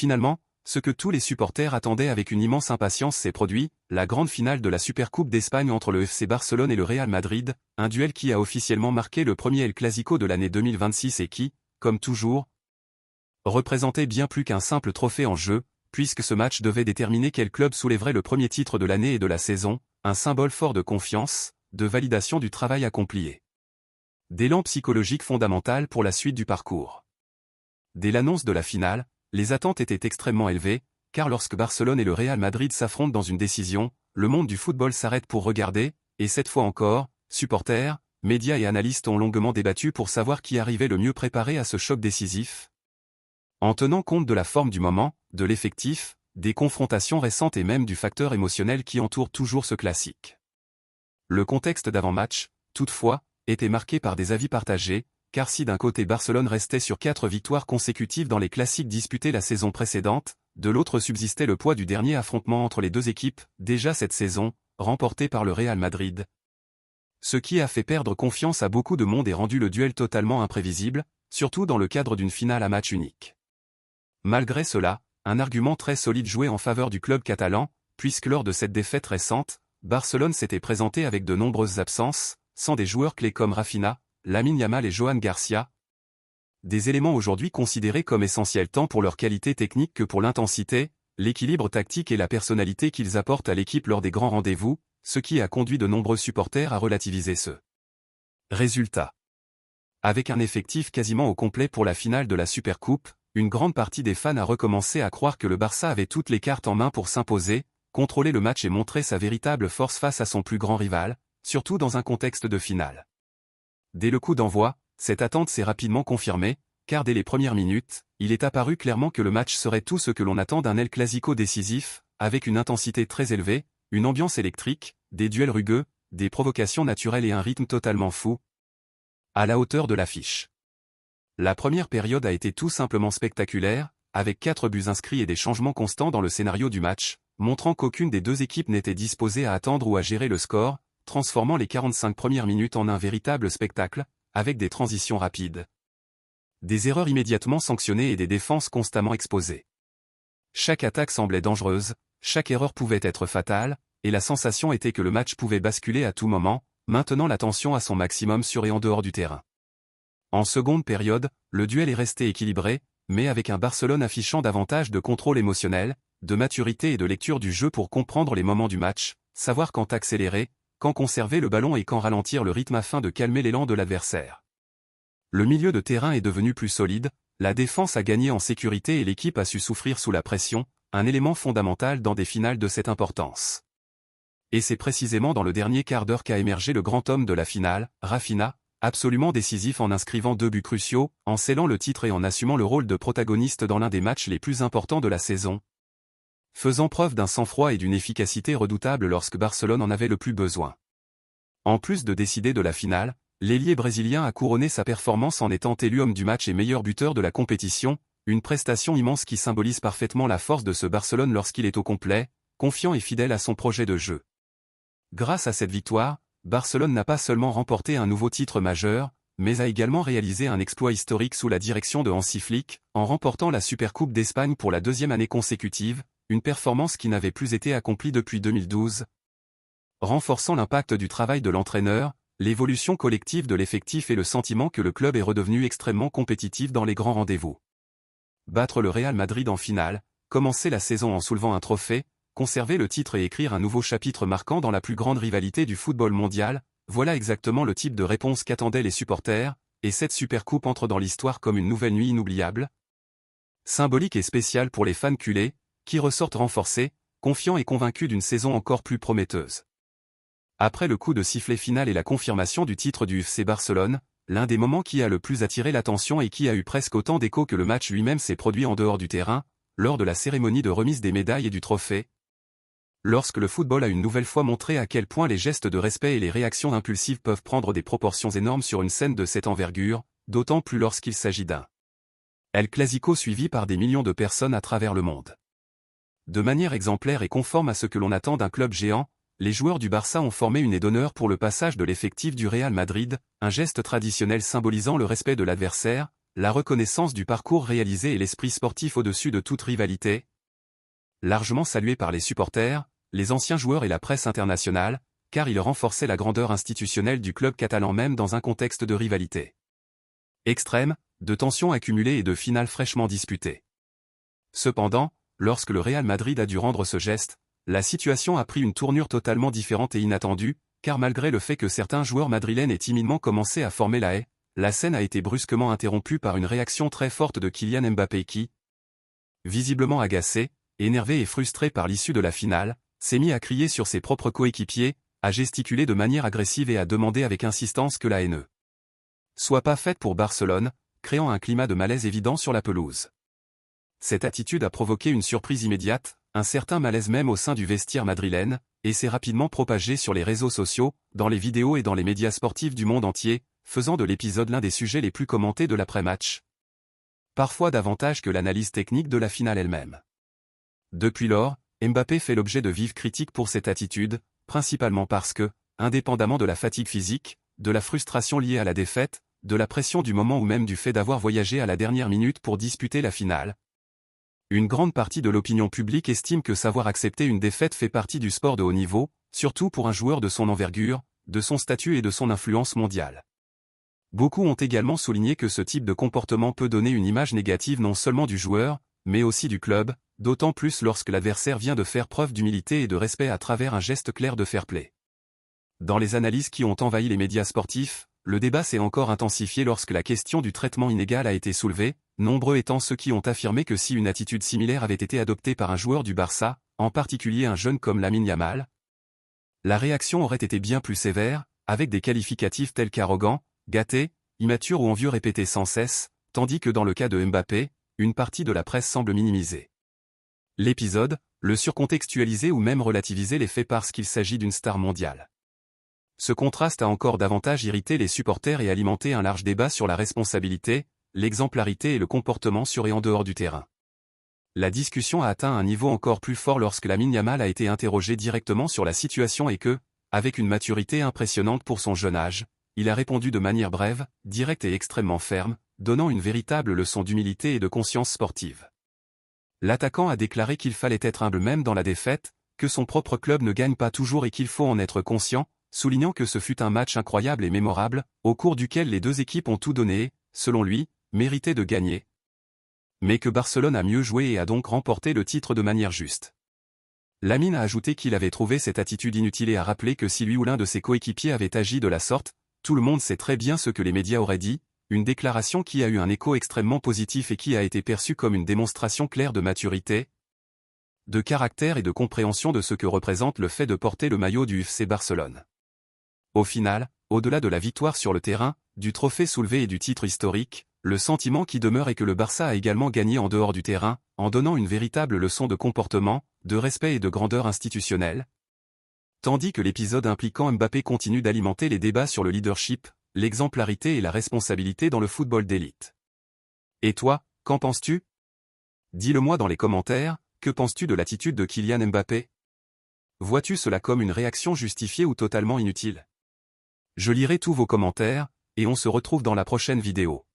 Finalement, ce que tous les supporters attendaient avec une immense impatience s'est produit, la grande finale de la Supercoupe d'Espagne entre le FC Barcelone et le Real Madrid, un duel qui a officiellement marqué le premier El Clasico de l'année 2026 et qui, comme toujours, représentait bien plus qu'un simple trophée en jeu, puisque ce match devait déterminer quel club soulèverait le premier titre de l'année et de la saison, un symbole fort de confiance, de validation du travail accompli. D'élan psychologique fondamental pour la suite du parcours. Dès l'annonce de la finale, les attentes étaient extrêmement élevées, car lorsque Barcelone et le Real Madrid s'affrontent dans une décision, le monde du football s'arrête pour regarder, et cette fois encore, supporters, médias et analystes ont longuement débattu pour savoir qui arrivait le mieux préparé à ce choc décisif. En tenant compte de la forme du moment, de l'effectif, des confrontations récentes et même du facteur émotionnel qui entoure toujours ce classique. Le contexte d'avant-match, toutefois, était marqué par des avis partagés, car si d'un côté Barcelone restait sur 4 victoires consécutives dans les classiques disputés la saison précédente, de l'autre subsistait le poids du dernier affrontement entre les deux équipes, déjà cette saison, remporté par le Real Madrid. Ce qui a fait perdre confiance à beaucoup de monde et rendu le duel totalement imprévisible, surtout dans le cadre d'une finale à match unique. Malgré cela, un argument très solide jouait en faveur du club catalan, puisque lors de cette défaite récente, Barcelone s'était présenté avec de nombreuses absences, sans des joueurs clés comme Rafinha, Lamine Yamal et Joan Garcia. Des éléments aujourd'hui considérés comme essentiels tant pour leur qualité technique que pour l'intensité, l'équilibre tactique et la personnalité qu'ils apportent à l'équipe lors des grands rendez-vous, ce qui a conduit de nombreux supporters à relativiser ce résultat. Avec un effectif quasiment au complet pour la finale de la Supercoupe, une grande partie des fans a recommencé à croire que le Barça avait toutes les cartes en main pour s'imposer, contrôler le match et montrer sa véritable force face à son plus grand rival, surtout dans un contexte de finale. Dès le coup d'envoi, cette attente s'est rapidement confirmée, car dès les premières minutes, il est apparu clairement que le match serait tout ce que l'on attend d'un El Clasico décisif, avec une intensité très élevée, une ambiance électrique, des duels rugueux, des provocations naturelles et un rythme totalement fou, à la hauteur de l'affiche. La première période a été tout simplement spectaculaire, avec 4 buts inscrits et des changements constants dans le scénario du match, montrant qu'aucune des deux équipes n'était disposée à attendre ou à gérer le score, transformant les 45 premières minutes en un véritable spectacle, avec des transitions rapides, des erreurs immédiatement sanctionnées et des défenses constamment exposées. Chaque attaque semblait dangereuse, chaque erreur pouvait être fatale, et la sensation était que le match pouvait basculer à tout moment, maintenant la tension à son maximum sur et en dehors du terrain. En seconde période, le duel est resté équilibré, mais avec un Barcelone affichant davantage de contrôle émotionnel, de maturité et de lecture du jeu pour comprendre les moments du match, savoir quand accélérer, quand conserver le ballon et quand ralentir le rythme afin de calmer l'élan de l'adversaire. Le milieu de terrain est devenu plus solide, la défense a gagné en sécurité et l'équipe a su souffrir sous la pression, un élément fondamental dans des finales de cette importance. Et c'est précisément dans le dernier quart d'heure qu'a émergé le grand homme de la finale, Rafinha, absolument décisif en inscrivant 2 buts cruciaux, en scellant le titre et en assumant le rôle de protagoniste dans l'un des matchs les plus importants de la saison, faisant preuve d'un sang-froid et d'une efficacité redoutable lorsque Barcelone en avait le plus besoin. En plus de décider de la finale, l'ailier brésilien a couronné sa performance en étant élu homme du match et meilleur buteur de la compétition, une prestation immense qui symbolise parfaitement la force de ce Barcelone lorsqu'il est au complet, confiant et fidèle à son projet de jeu. Grâce à cette victoire, Barcelone n'a pas seulement remporté un nouveau titre majeur, mais a également réalisé un exploit historique sous la direction de Hansi Flick, en remportant la Supercoupe d'Espagne pour la 2e année consécutive, une performance qui n'avait plus été accomplie depuis 2012. Renforçant l'impact du travail de l'entraîneur, l'évolution collective de l'effectif et le sentiment que le club est redevenu extrêmement compétitif dans les grands rendez-vous. Battre le Real Madrid en finale, commencer la saison en soulevant un trophée, conserver le titre et écrire un nouveau chapitre marquant dans la plus grande rivalité du football mondial, voilà exactement le type de réponse qu'attendaient les supporters, et cette Supercoupe entre dans l'histoire comme une nouvelle nuit inoubliable. Symbolique et spéciale pour les fans culés, qui ressortent renforcés, confiants et convaincus d'une saison encore plus prometteuse. Après le coup de sifflet final et la confirmation du titre du FC Barcelone, l'un des moments qui a le plus attiré l'attention et qui a eu presque autant d'écho que le match lui-même s'est produit en dehors du terrain, lors de la cérémonie de remise des médailles et du trophée. Lorsque le football a une nouvelle fois montré à quel point les gestes de respect et les réactions impulsives peuvent prendre des proportions énormes sur une scène de cette envergure, d'autant plus lorsqu'il s'agit d'un El Clasico suivi par des millions de personnes à travers le monde. De manière exemplaire et conforme à ce que l'on attend d'un club géant, les joueurs du Barça ont formé une aide d'honneur pour le passage de l'effectif du Real Madrid, un geste traditionnel symbolisant le respect de l'adversaire, la reconnaissance du parcours réalisé et l'esprit sportif au-dessus de toute rivalité. Largement salué par les supporters, les anciens joueurs et la presse internationale, car il renforçait la grandeur institutionnelle du club catalan même dans un contexte de rivalité extrême, de tensions accumulées et de finales fraîchement disputées. Cependant, lorsque le Real Madrid a dû rendre ce geste, la situation a pris une tournure totalement différente et inattendue, car malgré le fait que certains joueurs madrilènes aient timidement commencé à former la haie, la scène a été brusquement interrompue par une réaction très forte de Kylian Mbappé qui, visiblement agacé, énervé et frustré par l'issue de la finale, s'est mis à crier sur ses propres coéquipiers, à gesticuler de manière agressive et à demander avec insistance que la haie ne soit pas faite pour Barcelone, créant un climat de malaise évident sur la pelouse. Cette attitude a provoqué une surprise immédiate, un certain malaise même au sein du vestiaire madrilène, et s'est rapidement propagé sur les réseaux sociaux, dans les vidéos et dans les médias sportifs du monde entier, faisant de l'épisode l'un des sujets les plus commentés de l'après-match. Parfois davantage que l'analyse technique de la finale elle-même. Depuis lors, Mbappé fait l'objet de vives critiques pour cette attitude, principalement parce que, indépendamment de la fatigue physique, de la frustration liée à la défaite, de la pression du moment ou même du fait d'avoir voyagé à la dernière minute pour disputer la finale, une grande partie de l'opinion publique estime que savoir accepter une défaite fait partie du sport de haut niveau, surtout pour un joueur de son envergure, de son statut et de son influence mondiale. Beaucoup ont également souligné que ce type de comportement peut donner une image négative non seulement du joueur, mais aussi du club, d'autant plus lorsque l'adversaire vient de faire preuve d'humilité et de respect à travers un geste clair de fair play. Dans les analyses qui ont envahi les médias sportifs, le débat s'est encore intensifié lorsque la question du traitement inégal a été soulevée, nombreux étant ceux qui ont affirmé que si une attitude similaire avait été adoptée par un joueur du Barça, en particulier un jeune comme Lamine Yamal, la réaction aurait été bien plus sévère, avec des qualificatifs tels qu'arrogant, gâté, immature ou envieux répétés sans cesse, tandis que dans le cas de Mbappé, une partie de la presse semble minimiser l'épisode, le surcontextualiser ou même relativiser les faits parce qu'il s'agit d'une star mondiale. Ce contraste a encore davantage irrité les supporters et alimenté un large débat sur la responsabilité, l'exemplarité et le comportement sur et en dehors du terrain. La discussion a atteint un niveau encore plus fort lorsque Lamine Yamal a été interrogé directement sur la situation et que, avec une maturité impressionnante pour son jeune âge, il a répondu de manière brève, directe et extrêmement ferme, donnant une véritable leçon d'humilité et de conscience sportive. L'attaquant a déclaré qu'il fallait être humble même dans la défaite, que son propre club ne gagne pas toujours et qu'il faut en être conscient, soulignant que ce fut un match incroyable et mémorable, au cours duquel les deux équipes ont tout donné et, selon lui, mérité de gagner. Mais que Barcelone a mieux joué et a donc remporté le titre de manière juste. Lamine a ajouté qu'il avait trouvé cette attitude inutile et a rappelé que si lui ou l'un de ses coéquipiers avait agi de la sorte, tout le monde sait très bien ce que les médias auraient dit, une déclaration qui a eu un écho extrêmement positif et qui a été perçue comme une démonstration claire de maturité, de caractère et de compréhension de ce que représente le fait de porter le maillot du FC Barcelone. Au final, au-delà de la victoire sur le terrain, du trophée soulevé et du titre historique, le sentiment qui demeure est que le Barça a également gagné en dehors du terrain, en donnant une véritable leçon de comportement, de respect et de grandeur institutionnelle, tandis que l'épisode impliquant Mbappé continue d'alimenter les débats sur le leadership, l'exemplarité et la responsabilité dans le football d'élite. Et toi, qu'en penses-tu? Dis-le-moi dans les commentaires, que penses-tu de l'attitude de Kylian Mbappé? Vois-tu cela comme une réaction justifiée ou totalement inutile? Je lirai tous vos commentaires, et on se retrouve dans la prochaine vidéo.